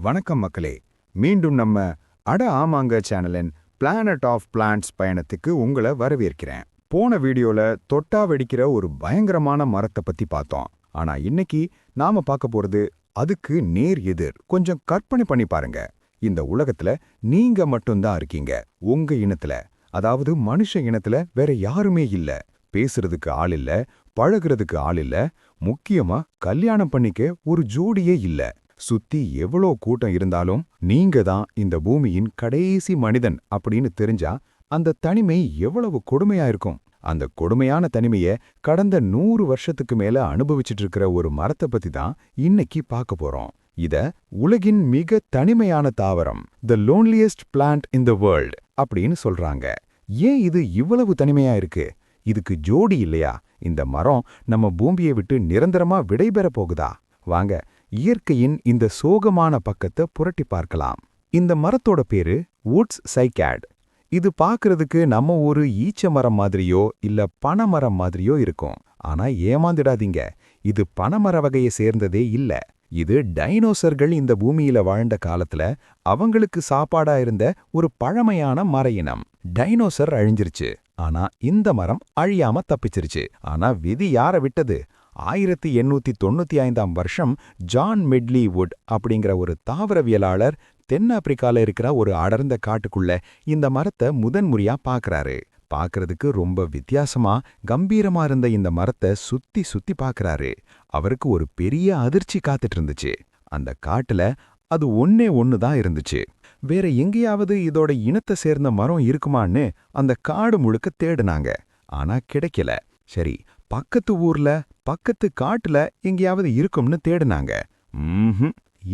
வணக்கம் மக்களே. மீண்டும் நம்ம அட ஆமாங்க சேனலின் பிளானட் ஆஃப் பிளான்ட்ஸ் பயணத்துக்கு உங்களை வரவேற்கிறேன். போன வீடியோல தொட்டா வெடிக்கிற ஒரு பயங்கரமான மரத்தை பத்தி பார்த்தோம். ஆனா இன்னைக்கு நாம பார்க்க போறது அதுக்கு நேர் எதிர். கொஞ்சம் கற்பனை பண்ணி பாருங்க. இந்த உலகத்துல நீங்க மட்டும்தான் இருக்கீங்க. உங்க இனத்துல, அதாவது மனுஷ இனத்துல வேற யாருமே இல்ல. பேசுறதுக்கு ஆள் இல்ல, பழகுறதுக்கு ஆள் இல்ல, முக்கியமா கல்யாணம் பண்ணிக்க ஒரு ஜோடியே இல்ல. சுத்தி எவ்வளோ கூட்டம் இருந்தாலும் நீங்க தான் இந்த பூமியின் கடைசி மனிதன் அப்படின்னு தெரிஞ்சா அந்த தனிமை எவ்வளவு கொடுமையா இருக்கும். அந்த கொடுமையான தனிமைய கடந்த 100 வருஷத்துக்கு மேல அனுபவிச்சுட்டு இருக்கிற ஒரு மரத்தை பத்தி தான் இன்னைக்கு பார்க்க போறோம். இத உலகின் மிக தனிமையான தாவரம், the loneliest plant in the world அப்படின்னு சொல்றாங்க. ஏன் இது இவ்வளவு தனிமையா இருக்கு? இதுக்கு ஜோடி இல்லையா? இந்த மரம் நம்ம பூமியை விட்டு நிரந்தரமா விடைபெற போகுதா? வாங்க இயற்கையின் இந்த சோகமான பக்கத்தை புரட்டி பார்க்கலாம். இந்த மரத்தோட பேரு வுட்ஸ் சைக்காட். இது பார்க்கறதுக்கு நம்ம ஒரு ஈச்ச மரம் மாதிரியோ இல்ல பனைமரம் மாதிரியோ இருக்கும். ஆனா ஏமாந்துடாதீங்க, இது பனைமர வகையை சேர்ந்ததே இல்ல. இது டைனோசர்கள் இந்த பூமியில வாழ்ந்த காலத்துல அவங்களுக்கு சாப்பாடா இருந்த ஒரு பழமையான மர இனம். டைனோசர் அழிஞ்சிருச்சு, ஆனா இந்த மரம் அழியாம தப்பிச்சிருச்சு. ஆனா விதி யார விட்டது? 1895ஆம் வருஷம் ஜான் மெட்லி வுட் அப்படிங்கிற ஒரு தாவரவியலாளர் தென்னாப்பிரிக்கால இருக்கிற ஒரு அடர்ந்த காட்டுக்குள்ள இந்த மரத்தை முதன்முறையா பார்க்கறாரு. பார்க்கறதுக்கு ரொம்ப வித்தியாசமா கம்பீரமா இருந்த இந்த மரத்தை சுத்தி சுத்தி பார்க்கறாரு. அவருக்கு ஒரு பெரிய அதிர்ச்சி காத்துட்டு இருந்துச்சு. அந்த காட்டுல அது ஒண்ணு தான் இருந்துச்சு. வேற எங்கேயாவது இதோட இனத்தை சேர்ந்த மரம் இருக்குமான்னு அந்த காடு முழுக்க தேடுனாங்க. ஆனா கிடைக்கல. சரி, பக்கத்து ஊர்ல பக்கத்து காட்டுல எங்கேயாவது இருக்கும்னு தேடுனாங்க.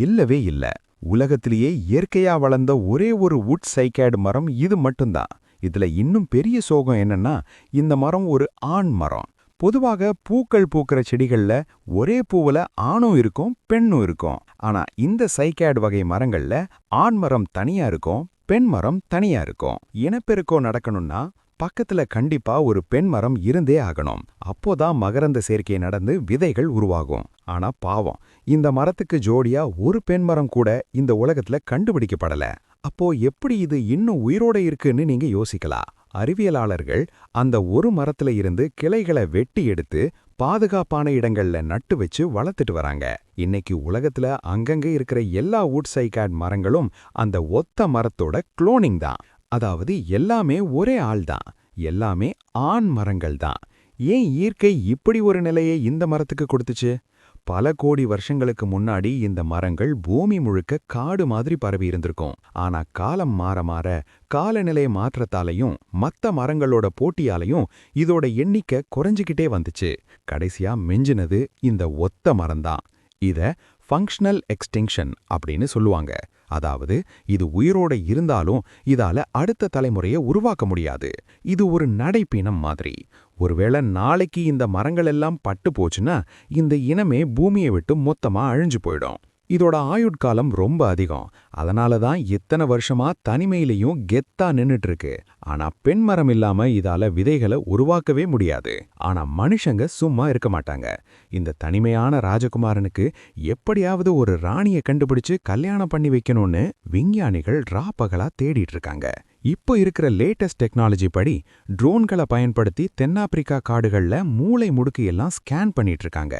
இல்லவே இல்ல. உலகத்திலேயே இயற்கையா வளர்ந்த ஒரே ஒரு வுட் சைக்காட் மரம் இது மட்டும்தான். இதுல இன்னும் பெரிய சோகம் என்னன்னா, இந்த மரம் ஒரு ஆண் மரம். பொதுவாக பூக்கள் பூக்கிற செடிகள்ல ஒரே பூவுல ஆணும் இருக்கும் பெண்ணும் இருக்கும். ஆனா இந்த சைக்காட் வகை மரங்கள்ல ஆண் மரம் தனியா இருக்கும், பெண் மரம் தனியா இருக்கும். இனப்பெருக்கம் நடக்கணும்னா பக்கத்துல கண்டிப்பா ஒரு பெண் மரம் இருந்தே ஆகணும். அப்போதான் மகரந்த சேர்க்கை நடந்து விதைகள் உருவாகும். ஆனா பாவம், இந்த மரத்துக்கு ஜோடியா ஒரு பெண் மரம் கூட இந்த உலகத்துல கண்டுபிடிக்கப்படல. அப்போ எப்படி இது இன்னும் உயிரோட இருக்குன்னு நீங்க யோசிக்கலாம். அறிவியலாளர்கள் அந்த ஒரு மரத்துல இருந்து கிளைகளை வெட்டி எடுத்து பாதுகாப்பான இடங்கள்ல நட்டு வச்சு வளர்த்துட்டு வராங்க. இன்னைக்கு உலகத்துல அங்கங்க இருக்கிற எல்லா வுட் சைக்காட் மரங்களும் அந்த ஒத்த மரத்தோட குளோனிங் தான். அதாவது எல்லாமே ஒரே ஆள் தான், எல்லாமே ஆண் மரங்கள் தான். ஏன் இயற்கை இப்படி ஒரு நிலையை இந்த மரத்துக்கு கொடுத்துச்சு? பல கோடி வருஷங்களுக்கு முன்னாடி இந்த மரங்கள் பூமி முழுக்க காடு மாதிரி பரவி இருந்திருக்கும். ஆனா காலம் மாற மாற காலநிலை மாற்றத்தாலையும் மத்த மரங்களோட போட்டியாலையும் இதோட எண்ணிக்கை குறைஞ்சிக்கிட்டே வந்துச்சு. கடைசியா மிஞ்சினது இந்த ஒத்த மரம்தான். இத ஃபங்க்ஷனல் எக்ஸ்டிங்ஷன் அப்படின்னு சொல்லுவாங்க. அதாவது இது உயிரோட இருந்தாலும் இதால அடுத்த தலைமுறையை உருவாக்க முடியாது. இது ஒரு நடைப்பினம் மாதிரி. ஒருவேளை நாளைக்கு இந்த மரங்கள் எல்லாம் பட்டு போச்சுன்னா இந்த இனமே பூமியை விட்டு மொத்தமா அழிஞ்சு போயிடும். இதோட ஆயுட்காலம் ரொம்ப அதிகம். அதனால தான் இத்தனை வருஷமா தனிமையிலையும் கெத்தா நின்னுட்டு இருக்கு. ஆனா பெண் மரம் இல்லாம இதால விதைகளை உருவாக்கவே முடியாது. ஆனா மனுஷங்க சும்மா இருக்க மாட்டாங்க. இந்த தனிமையான ராஜகுமாரனுக்கு எப்படியாவது ஒரு ராணியை கண்டுபிடிச்சு கல்யாணம் பண்ணி வைக்கணும்னு விஞ்ஞானிகள் ராப்பகலா தேடிட்டு இருக்காங்க. இப்போ இருக்கிற லேட்டஸ்ட் டெக்னாலஜி படி ட்ரோன்களை பயன்படுத்தி தென்னாப்பிரிக்கா காடுகள்ல மூளை முடுக்கு எல்லாம் ஸ்கேன் பண்ணிட்டு இருக்காங்க.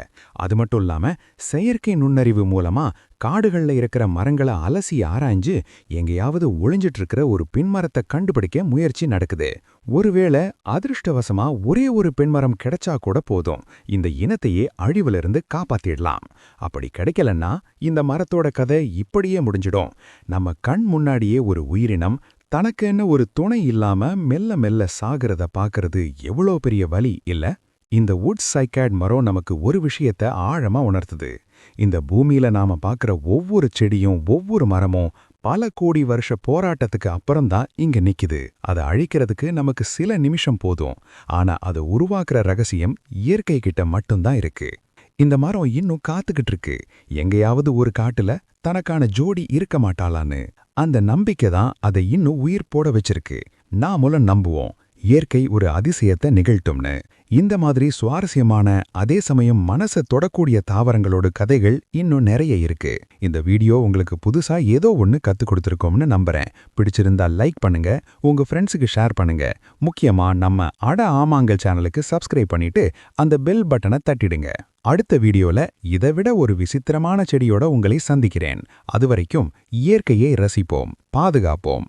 அது மட்டும் இல்லாம செயற்கை நுண்ணறிவு மூலமா காடுகள்ல இருக்கிற மரங்களை அலசி ஆராய்ஞ்சு எங்கேயாவது ஒளிஞ்சிட்டு இருக்கிற ஒரு பெண்மரத்தை கண்டுபிடிக்க முயற்சி நடக்குது. ஒருவேளை அதிர்ஷ்டவசமா ஒரே ஒரு பெண்மரம் கிடைச்சா கூட போதும், இந்த இனத்தையே அழிவிலிருந்து காப்பாத்திடலாம். அப்படி கிடைக்கலன்னா இந்த மரத்தோட கதை இப்படியே முடிஞ்சிடும். நம்ம கண் முன்னாடியே ஒரு உயிரினம் தனக்குன்னு ஒரு துணை இல்லாம மெல்ல மெல்ல சாகிறத பாக்குறது எவ்வளோ பெரிய வலி இல்ல? இந்த வுட் சைக்காட் மரம் நமக்கு ஒரு விஷயத்த ஆழமா உணர்த்துது. இந்த பூமியில நாம பார்க்கிற ஒவ்வொரு செடியும் ஒவ்வொரு மரமும் பல கோடி வருஷ போராட்டத்துக்கு அப்புறம்தான் இங்க நிக்குது. அதை அழிக்கிறதுக்கு நமக்கு சில நிமிஷம் போதும். ஆனா அதை உருவாக்குற ரகசியம் இயற்கை கிட்ட மட்டும்தான் இருக்கு. இந்த மரம் இன்னும் காத்துக்கிட்டு இருக்கு, எங்கேயாவது ஒரு காட்டுல தனக்கான ஜோடி இருக்க மாட்டாளான்னு. அந்த நம்பிக்கை தான் அதை இன்னும் உயிர் போட வச்சிருக்கு. நாமளும் நம்புவோம், இயற்கை ஒரு அதிசயத்தை நிகழ்த்தும்னு. இந்த மாதிரி சுவாரஸ்யமான அதே சமயம் மனசை தொடக்கூடிய தாவரங்களோட கதைகள் இன்னும் நிறைய இருக்கு. இந்த வீடியோ உங்களுக்கு புதுசா ஏதோ ஒன்னு கத்துக் கொடுத்திருக்கோம்னு நம்புறேன். பிடிச்சிருந்தா லைக் பண்ணுங்க, உங்க ஃப்ரெண்ட்ஸுக்கு ஷேர் பண்ணுங்க. முக்கியமா நம்ம அட ஆமாங்கள் சேனலுக்கு சப்ஸ்கிரைப் பண்ணிட்டு அந்த பெல் பட்டனை தட்டிடுங்க. அடுத்த வீடியோல இதை விட ஒரு விசித்திரமான செடியோட உங்களை சந்திக்கிறேன். அதுவரைக்கும் இயற்கையை ரசிப்போம், பாதுகாப்போம்.